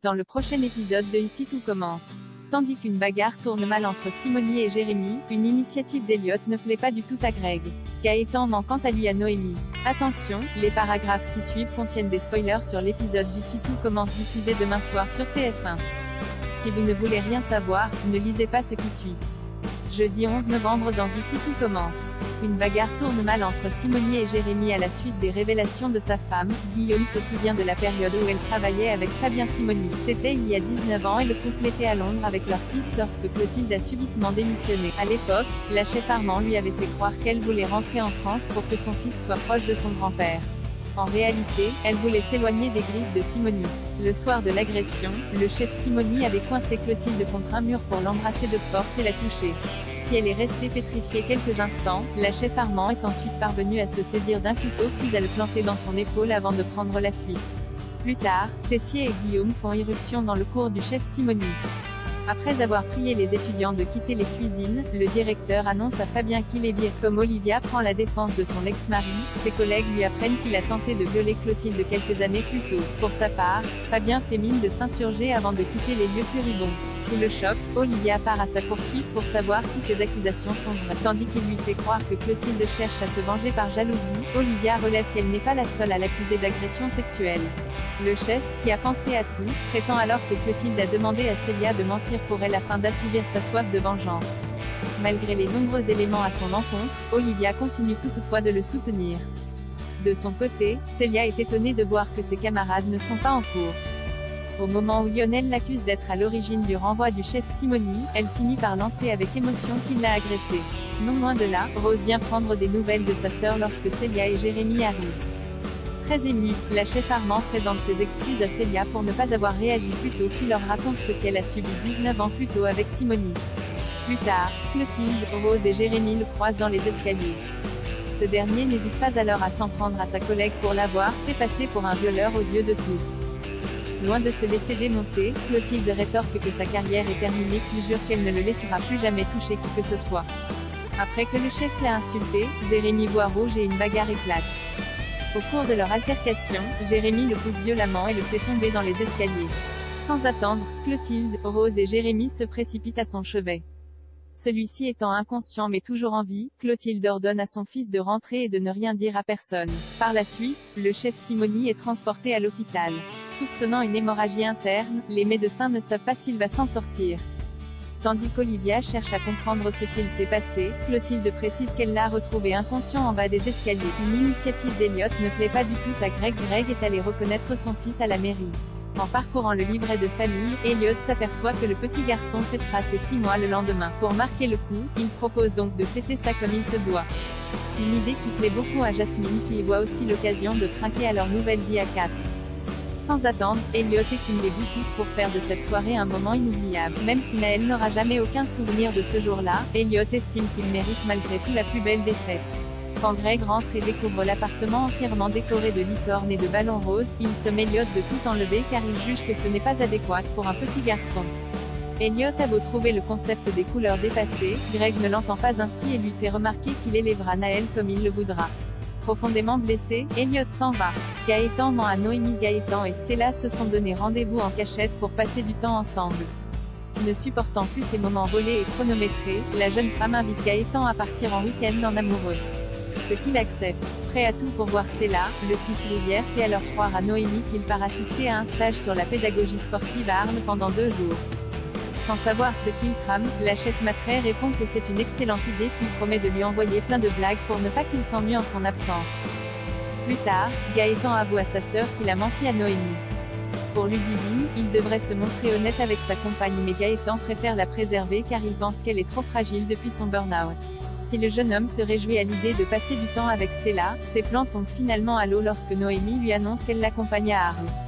Dans le prochain épisode de Ici tout commence. Tandis qu'une bagarre tourne mal entre Simony et Jérémy, une initiative d'Elliot ne plaît pas du tout à Greg. Gaëtan ment quant à lui à Noémie. Attention, les paragraphes qui suivent contiennent des spoilers sur l'épisode d'Ici tout commence diffusé demain soir sur TF1. Si vous ne voulez rien savoir, ne lisez pas ce qui suit. Jeudi 11 novembre dans Ici tout commence. Une bagarre tourne mal entre Simony et Jérémy à la suite des révélations de sa femme. Guillaume se souvient de la période où elle travaillait avec Fabien Simony. C'était il y a 19 ans et le couple était à Londres avec leur fils lorsque Clotilde a subitement démissionné. À l'époque, la chef Armand lui avait fait croire qu'elle voulait rentrer en France pour que son fils soit proche de son grand-père. En réalité, elle voulait s'éloigner des griffes de Simony. Le soir de l'agression, le chef Simony avait coincé Clotilde contre un mur pour l'embrasser de force et la toucher. Si elle est restée pétrifiée quelques instants, la chef Armand est ensuite parvenue à se saisir d'un couteau puis à le planter dans son épaule avant de prendre la fuite. Plus tard, Tessier et Guillaume font irruption dans le cours du chef Simony. Après avoir prié les étudiants de quitter les cuisines, le directeur annonce à Fabien qu'il les vire. Comme Olivia prend la défense de son ex-mari, ses collègues lui apprennent qu'il a tenté de violer Clotilde quelques années plus tôt. Pour sa part, Fabien fait mine de s'insurger avant de quitter les lieux furibonds. Sous le choc, Olivia part à sa poursuite pour savoir si ses accusations sont vraies. Tandis qu'il lui fait croire que Clotilde cherche à se venger par jalousie, Olivia relève qu'elle n'est pas la seule à l'accuser d'agression sexuelle. Le chef, qui a pensé à tout, prétend alors que Clotilde a demandé à Célia de mentir pour elle afin d'assouvir sa soif de vengeance. Malgré les nombreux éléments à son encontre, Olivia continue toutefois de le soutenir. De son côté, Célia est étonnée de voir que ses camarades ne sont pas en cours. Au moment où Lionel l'accuse d'être à l'origine du renvoi du chef Simony, elle finit par lancer avec émotion qu'il l'a agressée. Non loin de là, Rose vient prendre des nouvelles de sa sœur lorsque Célia et Jérémy arrivent. Très émue, la chef Armand présente ses excuses à Célia pour ne pas avoir réagi plus tôt puis leur raconte ce qu'elle a subi 19 ans plus tôt avec Simony. Plus tard, Clotilde, Rose et Jérémy le croisent dans les escaliers. Ce dernier n'hésite pas alors à s'en prendre à sa collègue pour l'avoir fait passer pour un violeur aux yeux de tous. Loin de se laisser démonter, Clotilde rétorque que sa carrière est terminée puis jure qu'elle ne le laissera plus jamais toucher qui que ce soit. Après que le chef l'a insulté, Jérémy voit rouge et une bagarre éclate. Au cours de leur altercation, Jérémy le pousse violemment et le fait tomber dans les escaliers. Sans attendre, Clotilde, Rose et Jérémy se précipitent à son chevet. Celui-ci étant inconscient mais toujours en vie, Clotilde ordonne à son fils de rentrer et de ne rien dire à personne. Par la suite, le chef Simony est transporté à l'hôpital. Soupçonnant une hémorragie interne, les médecins ne savent pas s'il va s'en sortir. Tandis qu'Olivia cherche à comprendre ce qu'il s'est passé, Clotilde précise qu'elle l'a retrouvé inconscient en bas des escaliers. Une initiative d'Elliot ne plaît pas du tout à Greg. Greg est allé reconnaître son fils à la mairie. En parcourant le livret de famille, Elliot s'aperçoit que le petit garçon fêtera ses 6 mois le lendemain. Pour marquer le coup, il propose donc de fêter ça comme il se doit. Une idée qui plaît beaucoup à Jasmine qui y voit aussi l'occasion de trinquer à leur nouvelle vie à 4. Sans attendre, Elliot écume les boutiques pour faire de cette soirée un moment inoubliable. Même si Naël n'aura jamais aucun souvenir de ce jour-là, Elliot estime qu'il mérite malgré tout la plus belle des fêtes. Quand Greg rentre et découvre l'appartement entièrement décoré de licornes et de ballons roses, il somme Elliot de tout enlever car il juge que ce n'est pas adéquat pour un petit garçon. Elliot a beau trouver le concept des couleurs dépassées, Greg ne l'entend pas ainsi et lui fait remarquer qu'il élèvera Naël comme il le voudra. Profondément blessé, Elliot s'en va. Gaëtan ment à Noémie. Gaëtan et Stella se sont donné rendez-vous en cachette pour passer du temps ensemble. Ne supportant plus ces moments volés et chronométrés, la jeune femme invite Gaëtan à partir en week-end en amoureux. Ce qu'il accepte. Prêt à tout pour voir Stella, le fils Rivière fait alors croire à Noémie qu'il part assister à un stage sur la pédagogie sportive à Arles pendant 2 jours. Sans savoir ce qu'il trame, la chef Matrey répond que c'est une excellente idée puis promet de lui envoyer plein de blagues pour ne pas qu'il s'ennuie en son absence. Plus tard, Gaëtan avoue à sa sœur qu'il a menti à Noémie. Pour Ludivine, il devrait se montrer honnête avec sa compagne mais Gaëtan préfère la préserver car il pense qu'elle est trop fragile depuis son burn-out. Si le jeune homme se réjouit à l'idée de passer du temps avec Stella, ses plans tombent finalement à l'eau lorsque Noémie lui annonce qu'elle l'accompagne à Arles.